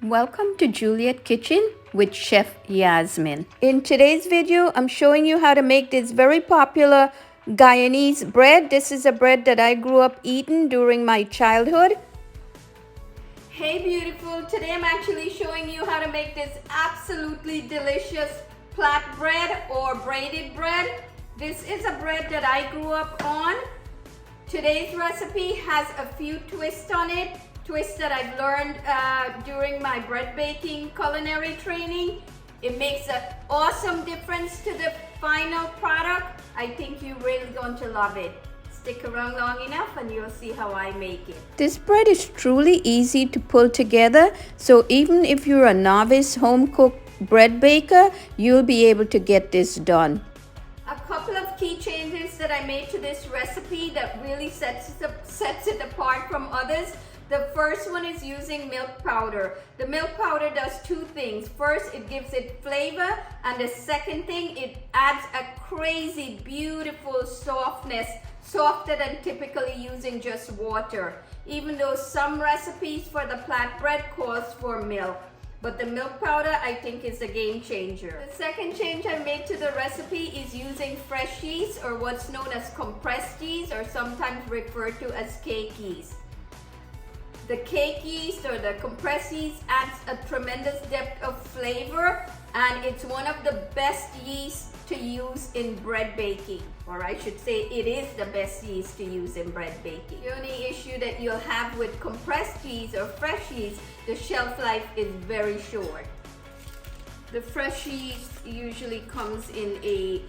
Welcome to Juliet Kitchen with Chef Yasmin. In today's video, I'm showing you how to make this very popular Guyanese bread. This is a bread that I grew up eating during my childhood. Hey beautiful, today I'm actually showing you how to make this absolutely delicious plait bread or braided bread. This is a bread that I grew up on. Today's recipe has a few twists on it. Twists that I've learned during my bread baking culinary training. It makes an awesome difference to the final product. I think you're really going to love it. Stick around long enough and you'll see how I make it. This bread is truly easy to pull together, so even if you're a novice home-cooked bread baker, you'll be able to get this done. A couple of key changes that I made to this recipe that really sets it apart from others. The first one is using milk powder. The milk powder does two things. First, it gives it flavor, and the second thing, it adds a crazy, beautiful softness, softer than typically using just water. Even though some recipes for the plait bread calls for milk. But the milk powder, I think, is a game changer. The second change I made to the recipe is using fresh yeast, or what's known as compressed yeast, or sometimes referred to as cake yeast. The cake yeast or the compressed yeast adds a tremendous depth of flavor, and it's one of the best yeast to use in bread baking, or I should say it is the best yeast to use in bread baking. The only issue that you'll have with compressed yeast or fresh yeast, the shelf life is very short. The fresh yeast usually comes in a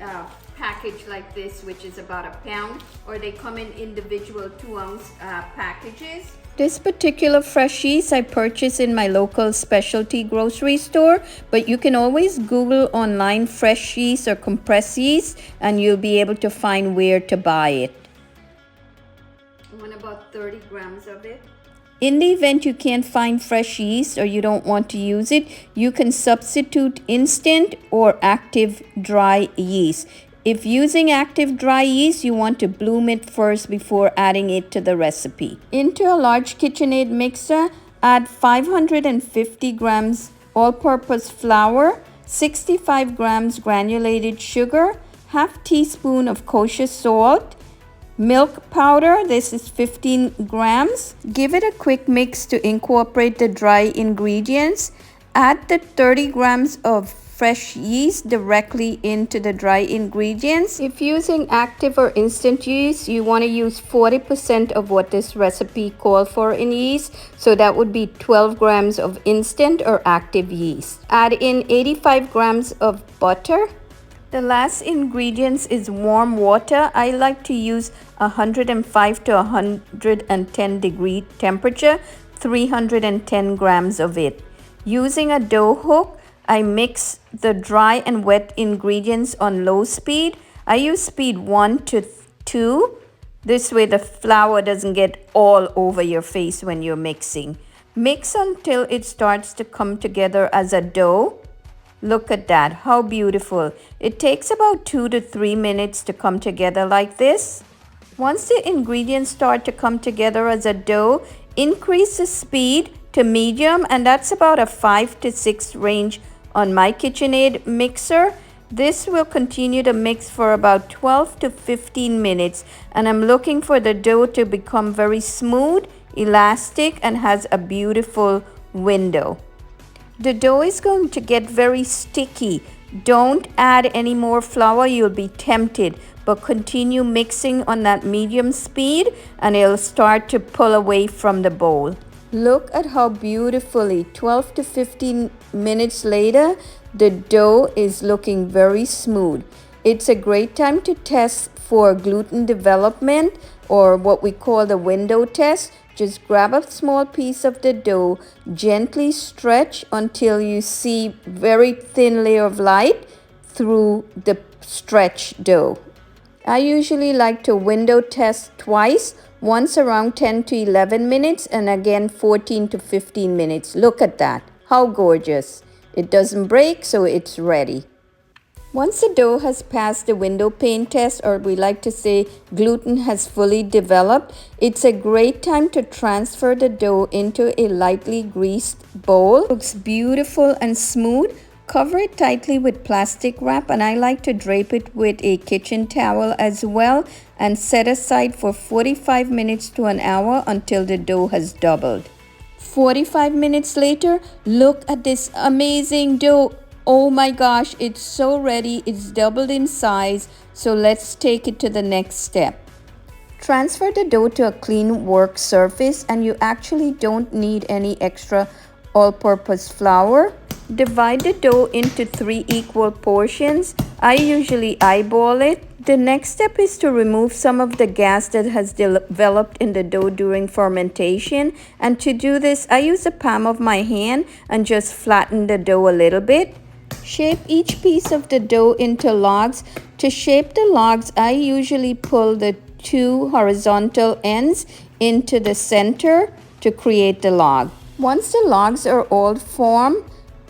package like this, which is about a pound, or they come in individual 2-ounce packages. This particular fresh yeast I purchased in my local specialty grocery store, but you can always Google online fresh yeast or compressed yeast and you'll be able to find where to buy it. I want about 30 grams of it. In the event you can't find fresh yeast or you don't want to use it, you can substitute instant or active dry yeast. If using active dry yeast, you want to bloom it first before adding it to the recipe. Into a large KitchenAid mixer, add 550 grams all-purpose flour, 65 grams granulated sugar, half teaspoon of kosher salt, milk powder, this is 15 grams. Give it a quick mix to incorporate the dry ingredients. Add the 30 grams of fresh yeast directly into the dry ingredients. If using active or instant yeast, you want to use 40% of what this recipe calls for in yeast. So that would be 12 grams of instant or active yeast. Add in 85 grams of butter. The last ingredients is warm water. I like to use 105 to 110 degree temperature, 310 grams of it. Using a dough hook, I mix the dry and wet ingredients on low speed. I use speed 1 to 2. This way the flour doesn't get all over your face when you're mixing. Mix until it starts to come together as a dough. Look at that, how beautiful. It takes about 2 to 3 minutes to come together like this. Once the ingredients start to come together as a dough, increase the speed to medium, and that's about a 5 to 6 range on my KitchenAid mixer. This will continue to mix for about 12 to 15 minutes, and I'm looking for the dough to become very smooth, elastic, and has a beautiful window. The dough is going to get very sticky. Don't add any more flour, you'll be tempted, but continue mixing on that medium speed and it'll start to pull away from the bowl. Look at how beautifully 12 to 15 minutes later, the dough is looking very smooth. It's a great time to test for gluten development, or what we call the window test. Just grab a small piece of the dough, gently stretch until you see very thin layer of light through the stretched dough. I usually like to window test twice, once around 10 to 11 minutes and again 14 to 15 minutes. Look at that, how gorgeous. It doesn't break, so it's ready. Once the dough has passed the window pane test, or we like to say gluten has fully developed, it's a great time to transfer the dough into a lightly greased bowl. It looks beautiful and smooth. Cover it tightly with plastic wrap, and I like to drape it with a kitchen towel as well, and set aside for 45 minutes to an hour until the dough has doubled. 45 minutes later, look at this amazing dough. Oh my gosh, it's so ready. It's doubled in size. So let's take it to the next step. Transfer the dough to a clean work surface, and you actually don't need any extra all-purpose flour. Divide the dough into 3 equal portions. I usually eyeball it. The next step is to remove some of the gas that has developed in the dough during fermentation. And to do this, I use the palm of my hand and just flatten the dough a little bit. Shape each piece of the dough into logs. To shape the logs, I usually pull the 2 horizontal ends into the center to create the log. Once the logs are all formed,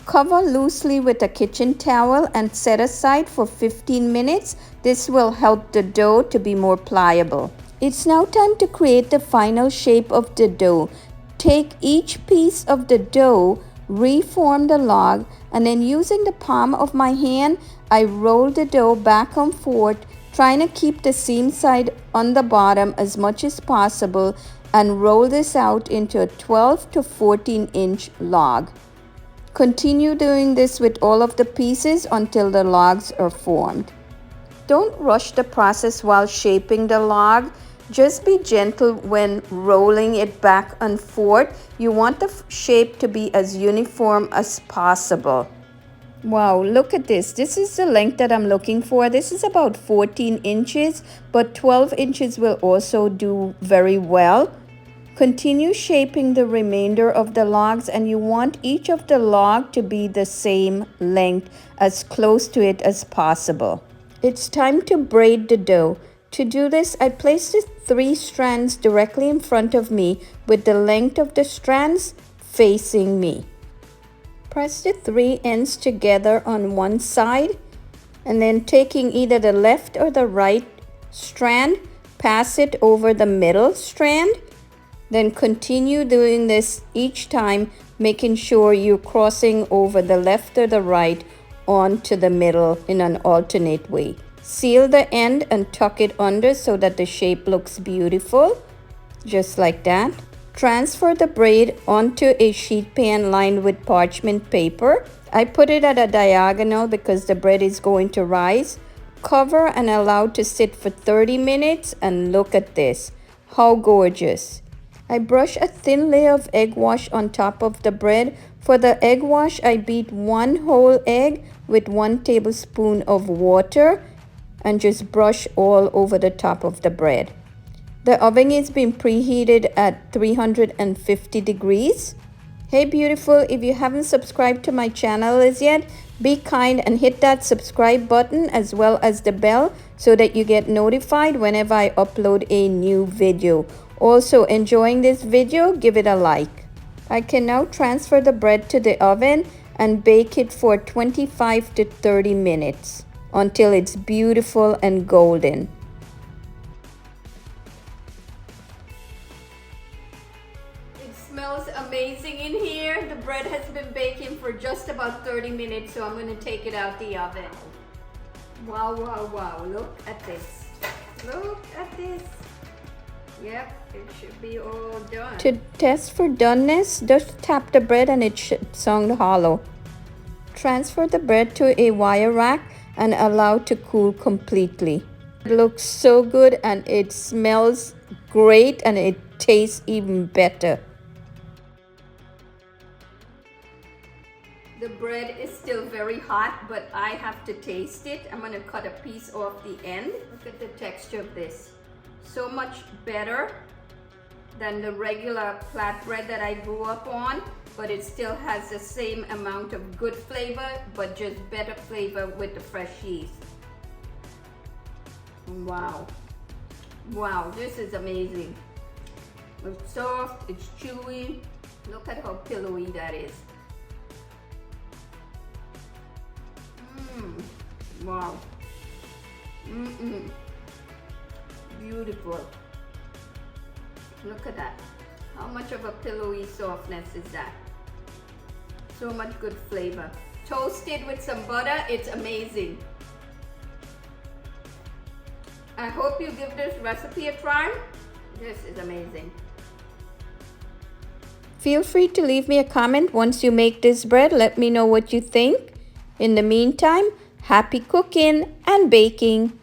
cover loosely with a kitchen towel and set aside for 15 minutes. This will help the dough to be more pliable. It's now time to create the final shape of the dough. Take each piece of the dough, reform the log, and then using the palm of my hand, I roll the dough back and forth, trying to keep the seam side on the bottom as much as possible, and roll this out into a 12 to 14 inch log. Continue doing this with all of the pieces until the logs are formed. Don't rush the process while shaping the log. Just be gentle when rolling it back and forth. You want the shape to be as uniform as possible. Wow, look at this. This is the length that I'm looking for. This is about 14 inches, but 12 inches will also do very well. Continue shaping the remainder of the logs, and you want each of the log to be the same length, as close to it as possible. It's time to braid the dough. To do this, I place the 3 strands directly in front of me with the length of the strands facing me. Press the 3 ends together on one side, and then taking either the left or the right strand, pass it over the middle strand. Then continue doing this each time, making sure you're crossing over the left or the right onto the middle in an alternate way. Seal the end and tuck it under so that the shape looks beautiful, just like that. Transfer the braid onto a sheet pan lined with parchment paper. I put it at a diagonal because the bread is going to rise. Cover and allow to sit for 30 minutes, and look at this. How gorgeous. I brush a thin layer of egg wash on top of the bread. For the egg wash, I beat 1 whole egg with 1 tablespoon of water and just brush all over the top of the bread. The oven is being preheated at 350 degrees. Hey beautiful, if you haven't subscribed to my channel as yet, be kind and hit that subscribe button as well as the bell so that you get notified whenever I upload a new video. Also, enjoying this video, give it a like. I can now transfer the bread to the oven and bake it for 25 to 30 minutes until it's beautiful and golden. It smells amazing in here. The bread has been baking for just about 30 minutes, so I'm going to take it out the oven. Wow, wow, wow. Look at this. Look at this. Yep, it should be all done. To test for doneness, just tap the bread and it should sound hollow. Transfer the bread to a wire rack and allow to cool completely. It looks so good and it smells great and it tastes even better. The bread is still very hot, but I have to taste it. I'm going to cut a piece off the end. Look at the texture of this. So much better than the regular flatbread that I grew up on, but it still has the same amount of good flavor, but just better flavor with the fresh yeast. Wow. Wow, this is amazing. It's soft, it's chewy. Look at how pillowy that is. Wow. Beautiful. Look at that. How much of a pillowy softness is that? So much good flavor. Toasted with some butter, it's amazing. I hope you give this recipe a try. This is amazing. Feel free to leave me a comment once you make this bread. Let me know what you think. In the meantime, happy cooking and baking.